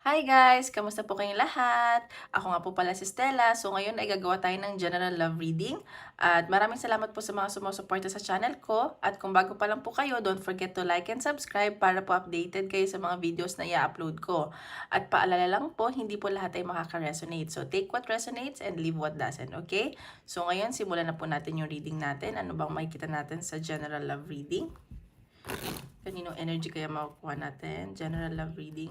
Hi guys! Kamusta po kayong lahat? Ako nga po pala si Stella. So ngayon ay gagawa tayo ng general love reading. At maraming salamat po sa mga sumusuporta sa channel ko. At kung bago pa lang po kayo, don't forget to like and subscribe para po updated kayo sa mga videos na i-upload ko. At paalala lang po, hindi po lahat ay makaka-resonate. So take what resonates and leave what doesn't, okay? So ngayon, simulan na po natin yung reading natin. Ano bang makikita natin sa general love reading? Kaninong energy kaya makukuha natin? General love reading.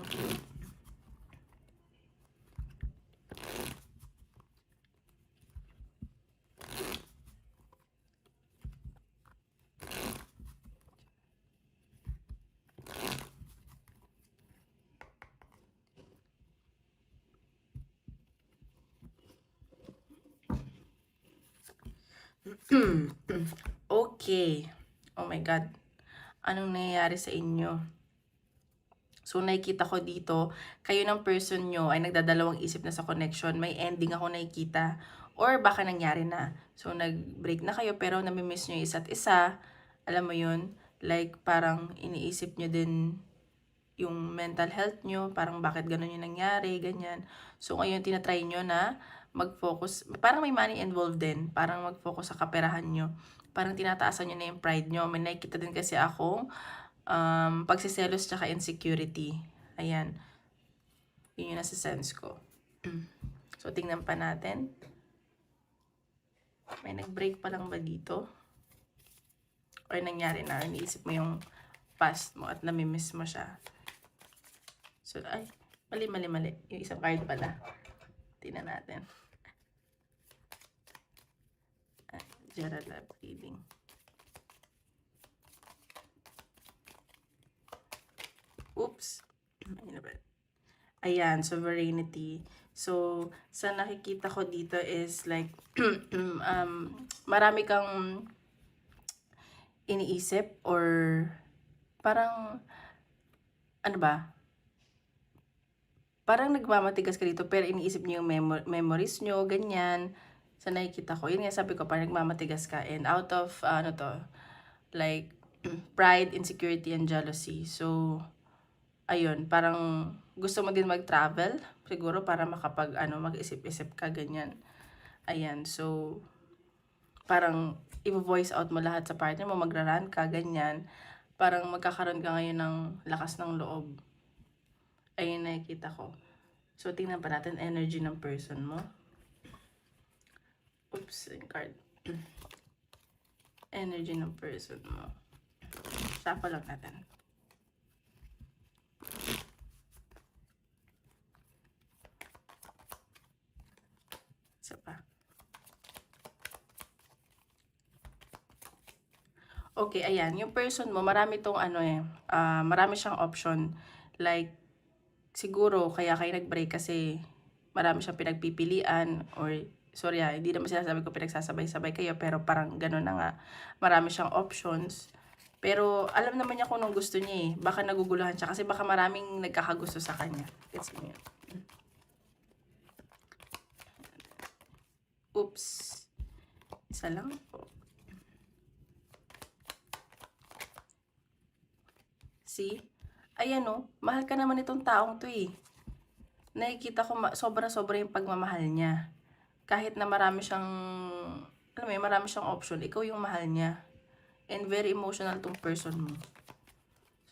Okay. Oh my God. Anong nangyayari sa inyo? So, nakikita ko dito, kayo ng person nyo ay nagdadalawang isip na sa connection. May ending ako nakikita. Or baka nangyari na. So, nag-break na kayo pero namimiss nyo yung isa't isa. Alam mo yun? Like, parang iniisip nyo din yung mental health nyo. Parang bakit ganun yung nangyari, ganyan. So, ngayon tinatry nyo na mag-focus. Parang may money involved din. Parang mag-focus sa kaperahan nyo. Parang tinataasan nyo na yung pride nyo. May nakikita din kasi akong pagsiselos tsaka insecurity. Ayan. Yun yung nasa sense ko. So, tingnan pa natin. May nag-break pa lang ba dito? Or nangyari na, iniisip mo yung past mo at namimiss mo siya. So, ay, mali. Yung isang card pala. Tingnan natin. General love reading. Oops. Ayan, sovereignty. So, sa nakikita ko dito is like, marami kang iniisip or parang, ano ba? Parang nagmamatigas ka dito pero iniisip niyo yung memories nyo, ganyan. Sa nakikita ko, yun nga sabi ko, parang nagmamatigas ka. And out of, ano to, like, pride, insecurity, and jealousy. So, ayun, parang gusto mo din mag-travel, siguro para makapag, mag-isip-isip ka, ganyan. Ayan, so, parang i-voice out mo lahat sa partner mo, magra-rant ka, ganyan. Parang magkakaroon ka ngayon ng lakas ng loob. Ayun nakikita ko. So, tingnan pa natin energy ng person mo. Oops, yung card. Energy ng person mo. Shuffle lang natin. Isa pa. Okay, ayan. Yung person mo, marami tong marami siyang option. Like, siguro, kaya kayo nag-break kasi marami siyang pinagpipilian or sorry hindi naman sinasabi ko pinagsasabay-sabay kayo pero parang gano'n na nga. Marami siyang options. Pero alam naman niya kung anong gusto niya eh. Baka naguguluhan siya kasi baka maraming nagkakagusto sa kanya. Gets mo yun? Oops. Isa lang po. See? Ayan o. Mahal ka naman itong taong to eh. Nakikita ko sobra-sobra yung pagmamahal niya. Kahit na marami siyang, alam mo yun, marami siyang option, ikaw yung mahal niya. And very emotional tong person mo.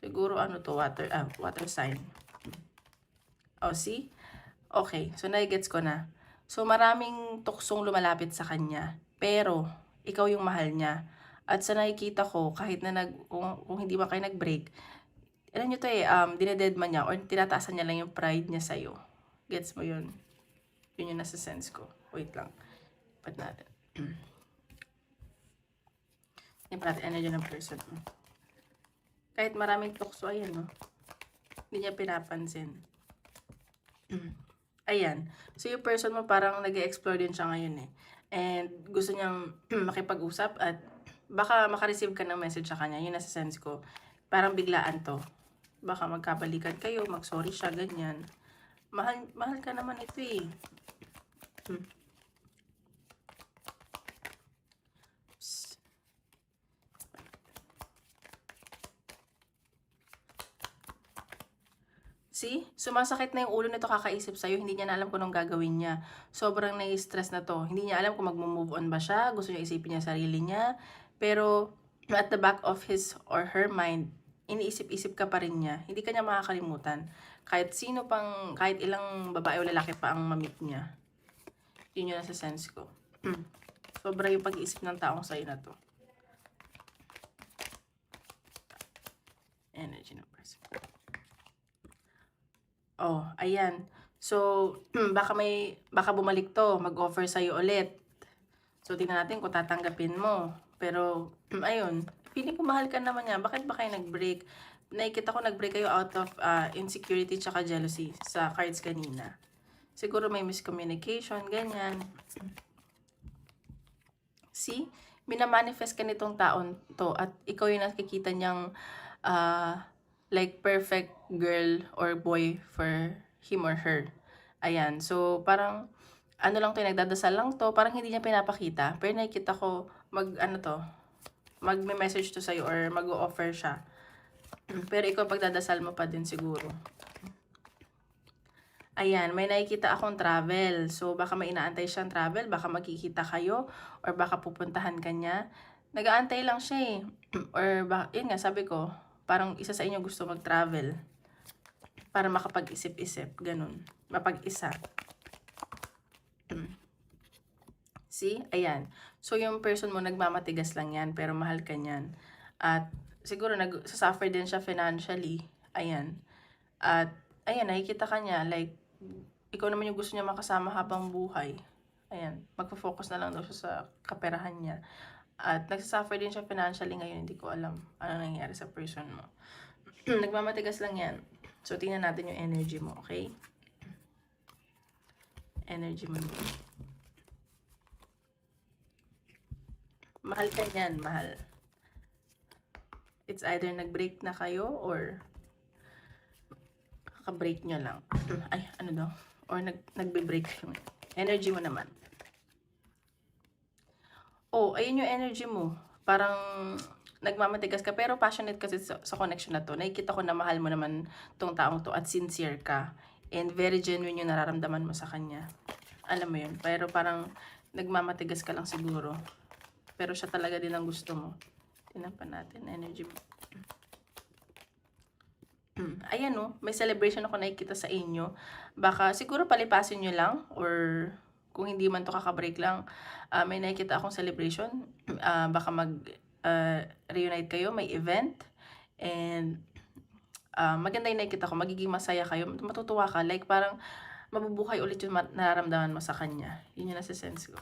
Siguro ano to, water sign. Oh, see? Okay, so nai-gets ko na. So maraming tuksong lumalapit sa kanya, pero ikaw yung mahal niya. At sa nakikita ko, kahit na kung hindi ba kayo nag-break, alam nyo to eh, dinededman niya or tinataasan niya lang yung pride niya sa'yo. Gets mo yun? Yun yung nasa sense ko. Wait lang. Pat natin. Yan pa natin energy ng person mo. Kahit maraming tukso, ayan no. Hindi niya pinapansin. Ayan. So yung person mo parang nag-explore din siya ngayon eh. And gusto niyang makipag-usap at baka makareceive ka ng message sa kanya. Yun nasa sense ko. Parang biglaan to. Baka magkabalikan kayo, mag-sorry siya, ganyan. Mahal ka naman ito eh. See? Sumasakit na yung ulo nito kakaisip sa'yo, hindi niya na alam kung anong gagawin niya. Sobrang nai-stress na 'to. Hindi niya alam kung magmo-move on ba siya, gusto niya isipin niya sarili niya, pero at the back of his or her mind, iniisip-isip ka pa rin niya. Hindi ka niya makakalimutan. Kahit sino pang, kahit ilang babae o lalaki pa ang ma-meet niya. Yun yung nasa sense ko. Sobra yung pag-iisip ng taong sa'yo na 'to. Energy ng person. Oh, ayan. So, baka bumalik 'to, mag-offer sa'yo ulit. So, tingnan natin kung tatanggapin mo. Pero, ayun, feeling ko mahal ka naman niya. Bakit ba kayo nag-break? Nakikita ko nag-break kayo out of insecurity tsaka jealousy sa cards kanina. Siguro may miscommunication, ganyan. See? Minamanifest ka nitong taon to at ikaw yung nakikita niyang like perfect girl or boy for him or her. Ayan. So, parang ano lang to, nagdadasal lang to, parang hindi niya pinapakita. Pero nakikita ko magme-message to sa'yo or mag-o-offer siya. Pero ikaw pagdadasal mo pa din siguro. Ayan, may nakikita akong travel. So, baka may inaantay siyang travel, baka magkikita kayo, or baka pupuntahan ka niya. Nag-aantay lang siya eh. Or, yun nga, sabi ko, parang isa sa inyo gusto mag-travel. Para makapag-isip-isip, ganun. Mapag-isa. See? Ayan. So, yung person mo, nagmamatigas lang yan, pero mahal ka niyan. At, siguro, nagsasuffer din siya financially. Ayan. At, ayan, nakikita ka niya, like, ikaw naman yung gusto niya makasama habang buhay. Ayan, magpo-focus na lang daw siya sa kaperahan niya. At nagsasuffer din siya financially ngayon, hindi ko alam ano nangyayari sa person mo. Nagmamatigas lang yan. So, tingnan natin yung energy mo, okay? Energy mo. Mahal ka niyan, mahal. It's either nag-break na kayo or kaka-break nyo lang. Ay, ano daw? Or nagbe-break yung energy mo naman. Oh, ayun yung energy mo. Parang nagmamatigas ka pero passionate kasi sa connection na to. Nakikita ko na mahal mo naman tong taong to at sincere ka. And very genuine yung nararamdaman mo sa kanya. Alam mo yun. Pero parang nagmamatigas ka lang siguro. Pero siya talaga din ang gusto mo. Tingnan pa natin energy mo. Ayan no, may celebration ako nakikita sa inyo. Baka siguro palipasin nyo lang or kung hindi man to kakabreak lang, may nakikita akong celebration. Baka reunite kayo, may event. And maganda yung nakikita ko, magiging masaya kayo, matutuwa ka. Like parang mabubuhay ulit yung nararamdaman mo sa kanya. Yun yung nasa sense ko.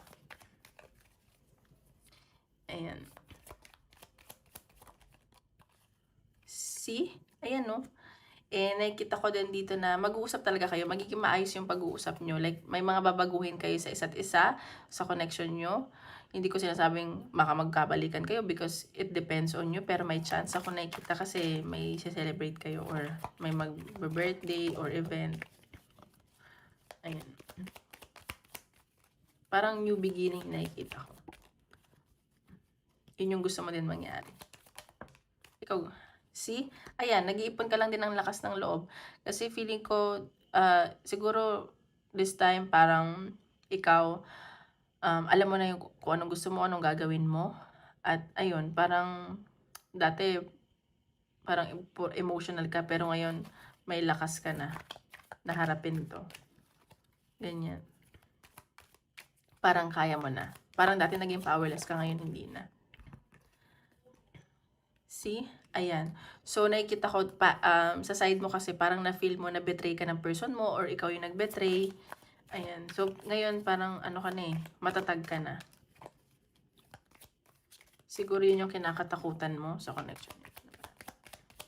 Ayan. See? Ayan no. Eh, nakikita ko din dito na mag-uusap talaga kayo. Magiging maayos yung pag-uusap nyo. Like, may mga babaguhin kayo sa isa't isa, sa connection nyo. Hindi ko sinasabing baka magkabalikan kayo because it depends on you. Pero may chance ako nakikita kasi may celebrate kayo or may mag-birthday or event. Ayan. Parang new beginning nakikita ko. Yun yung gusto mo din mangyari. Ikaw, see? Ayan, nag-iipon ka lang din ng lakas ng loob. Kasi feeling ko, siguro this time parang ikaw, alam mo na yung kung anong gusto mo, anong gagawin mo. At ayun, parang dati parang emotional ka pero ngayon may lakas ka na harapin to. Ganyan. Parang kaya mo na. Parang dati naging powerless ka, ngayon hindi na. See? Ayan. So, nakikita ko sa side mo kasi parang na-feel mo na betray ka ng person mo or ikaw yung nag-betray. Ayan. So, ngayon parang ano ka na eh, matatag ka na. Siguro yun yung kinakatakutan mo sa connection.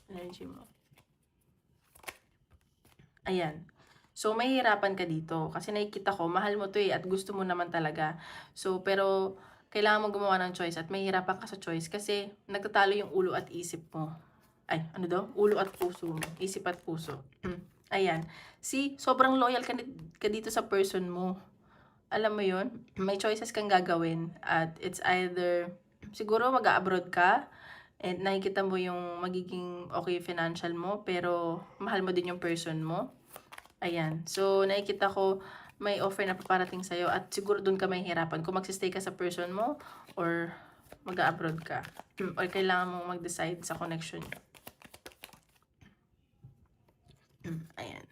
Energy mo. Ayan. So, mahihirapan ka dito kasi nakikita ko, mahal mo to eh at gusto mo naman talaga. So, pero kailangan mo gumawa ng choice at mahihirapan ka sa choice kasi nagtatalo yung ulo at isip mo. Ay, ano daw? Ulo at puso mo. Isip at puso. Ayan. See, sobrang loyal ka dito sa person mo. Alam mo yun? May choices kang gagawin at it's either, siguro mag-abroad ka, And nakikita mo yung magiging okay financial mo, pero mahal mo din yung person mo. Ayan. So, nakikita ko may offer na paparating sa'yo at siguro dun ka mahihirapan kung magsistay ka sa person mo or mag-abroad ka. Or kailangan mong mag-decide sa connection nyo. Ayan.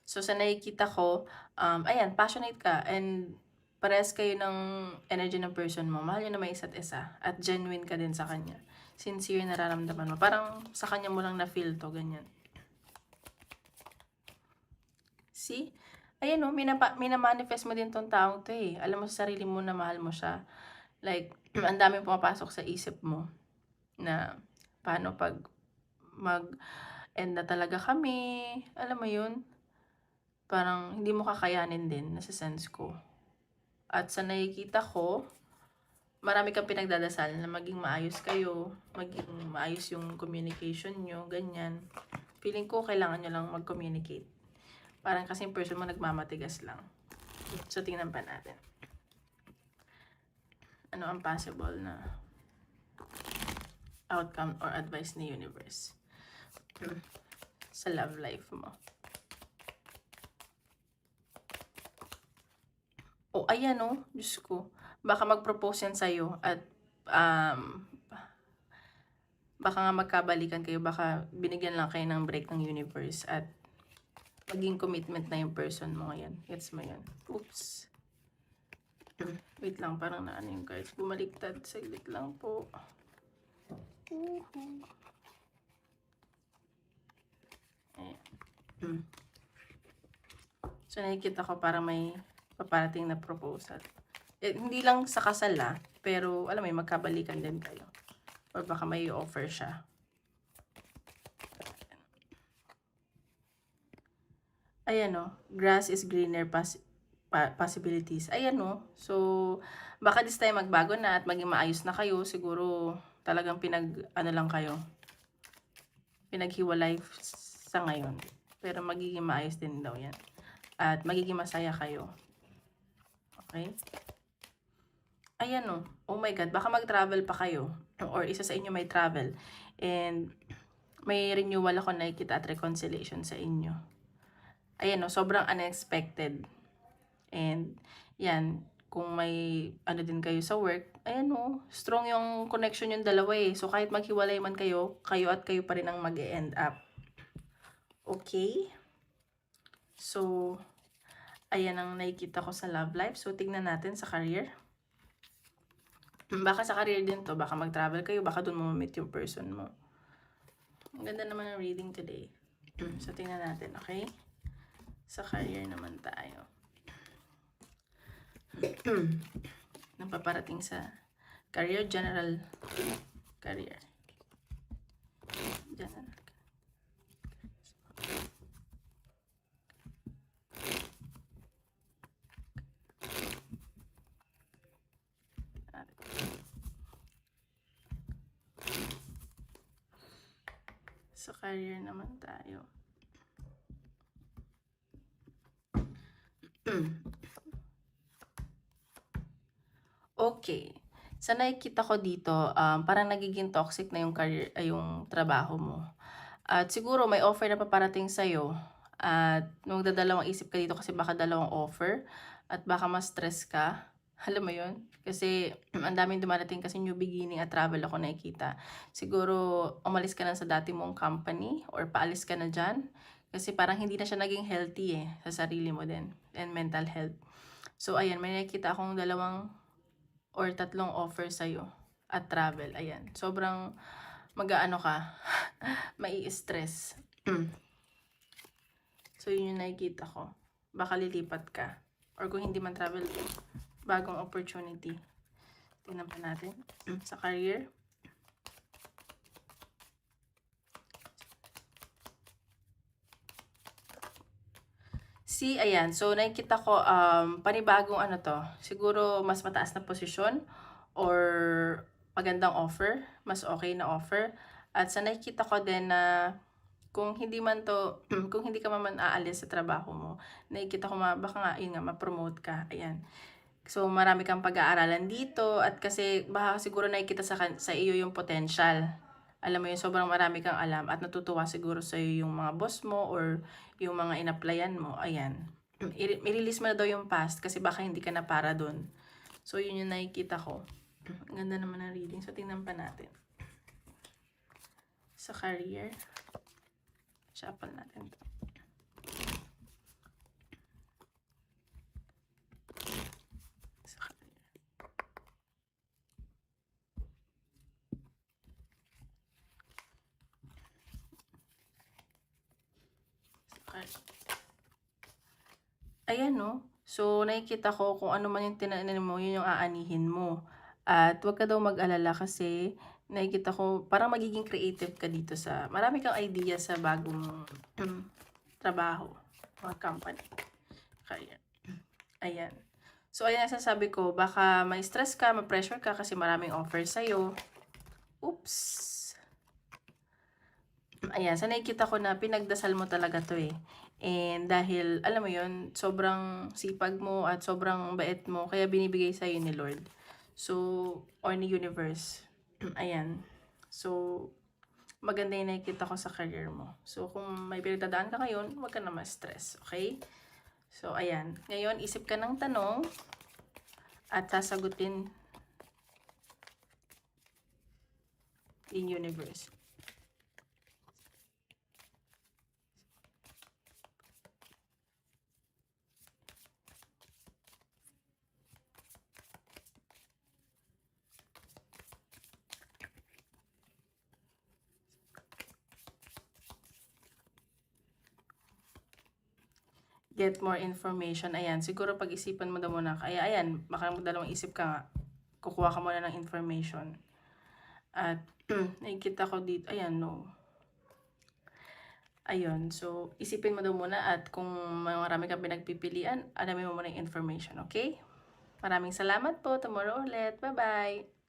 So, sa nakikita ko, ayan, passionate ka and parehas kayo ng energy ng person mo. Mahal nyo na may isa't isa at genuine ka din sa kanya. Sincere nararamdaman mo. Parang sa kanya mo lang na-feel to, ganyan. See? Ayan o, minamanifest mo din tong taong to eh. Alam mo sa sarili mo na mahal mo siya. Like, ang daming pumapasok sa isip mo na paano pag mag-end na talaga kami. Alam mo yun? Parang hindi mo kakayanin din, nasa sense ko. At sa nakikita ko, marami kang pinagdadasal na maging maayos kayo, maging maayos yung communication nyo, ganyan. Feeling ko kailangan nyo lang mag-communicate. Parang kasing person mo nagmamatigas lang. So, tingnan pa natin. Ano ang possible na outcome or advice ni universe sa love life mo? O, ayan o. Diyos ko. Baka mag-propose yan sa'yo at baka nga magkabalikan kayo. Baka binigyan lang kayo ng break ng universe at maging commitment na yung person mo ngayon. Gets mo yun? Oops. Wait lang, parang naano yung cards. Bumaliktad. Saglit lang po. So, nakikita ko parang may paparating na proposal. Hindi lang sa kasal pero alam mo, magkabalikan din kayo. Or baka may offer siya. Ayan o, grass is greener possibilities. Ayan o, so baka this time magbago na at maging maayos na kayo. Siguro talagang lang kayo. Pinaghiwalay sa ngayon. Pero magiging maayos din daw yan. At magiging masaya kayo. Okay? Ayan o, oh my God, baka mag-travel pa kayo. Or isa sa inyo may travel. And may renewal ako nakikita at reconciliation sa inyo. Ayan o, sobrang unexpected. And, yan, kung may ano din kayo sa work, ayan o, strong yung connection yung dalawa eh. So, kahit maghiwalay man kayo, kayo at kayo pa rin ang mag-e-end up. Okay? So, ayan ang nakikita ko sa love life. So, tignan natin sa career. Baka sa career din to, baka mag-travel kayo, baka dun mo ma-meet yung person mo. Ang ganda naman ng reading today. So, tingnan natin, okay? Sa career naman tayo. Nang paparating sa career, general career. General. Sa career naman tayo. Okay. Sa nakikita ko dito, parang nagiging toxic na yung career, yung trabaho mo. At siguro may offer na paparating sa'yo. At magdadalawang isip ka dito kasi baka dalawang offer. At baka mas stress ka. Alam mo yun? Kasi ang daming dumarating kasi new beginning at travel ako nakikita. Siguro umalis ka na sa dati mong company or paalis ka na dyan. Kasi parang hindi na siya naging healthy sa sarili mo din. And mental health. So ayan, may nakikita akong dalawang or tatlong offer sa'yo at travel. Ayan. Sobrang mag-aano ka. Mai-stress. So, yun yung nakikita ko. Baka lilipat ka. Or kung hindi man travel, bagong opportunity. Tingnan pa natin. Sa career. See, ayan. So, nakikita ko, panibagong ano to. Siguro, mas mataas na posisyon or magandang offer. Mas okay na offer. At sa nakikita ko din na kung hindi man to, kung hindi ka man aalis sa trabaho mo, nakikita ko baka nga, yun nga, ma-promote ka. Ayan. So, marami kang pag-aaralan dito at kasi baka siguro nakikita sa iyo yung potential. alam mo yun, sobrang marami kang alam at natutuwa siguro sa'yo yung mga boss mo or yung mga in-applyan mo, ayan. I-release mo na daw yung past kasi baka hindi ka na para dun. So, yun yung nakikita ko. Ang ganda naman ng reading. So, tingnan pa natin. Sa career. Shuffle natin to. Sa career. Ayan, no? So, nakikita ko kung ano man yung tinanin mo, yun yung aanihin mo. At huwag ka daw mag-alala kasi nakikita ko parang magiging creative ka dito sa, marami kang idea sa bagong trabaho or company. Kaya, ayan. So, ayan ang sasabi ko, baka may stress ka, ma-pressure ka kasi maraming offer sa'yo. Oops! Ayan, sa nakikita ko na pinagdasal mo talaga to eh. And dahil, alam mo yun, sobrang sipag mo at sobrang bait mo, kaya binibigay sa'yo ni Lord. So, or ni Universe. Ayan. So, maganda yung nakikita ko sa career mo. So, kung may pinagdadaan ka ngayon, huwag ka na ma-stress. Okay? So, ayan. Ngayon, isip ka ng tanong at sasagutin in Universe. Get more information. Ayan, siguro pag-isipan mo daw muna. Kaya ayan, baka magdalawang isip ka nga. Kukuha ka muna ng information. At nakikita ko dito, ayan, no. Ayun, so isipin mo daw muna at kung marami kang pinagpipilian, alamin mo muna yung information, okay? Maraming salamat po. Tomorrow ulit. Bye-bye!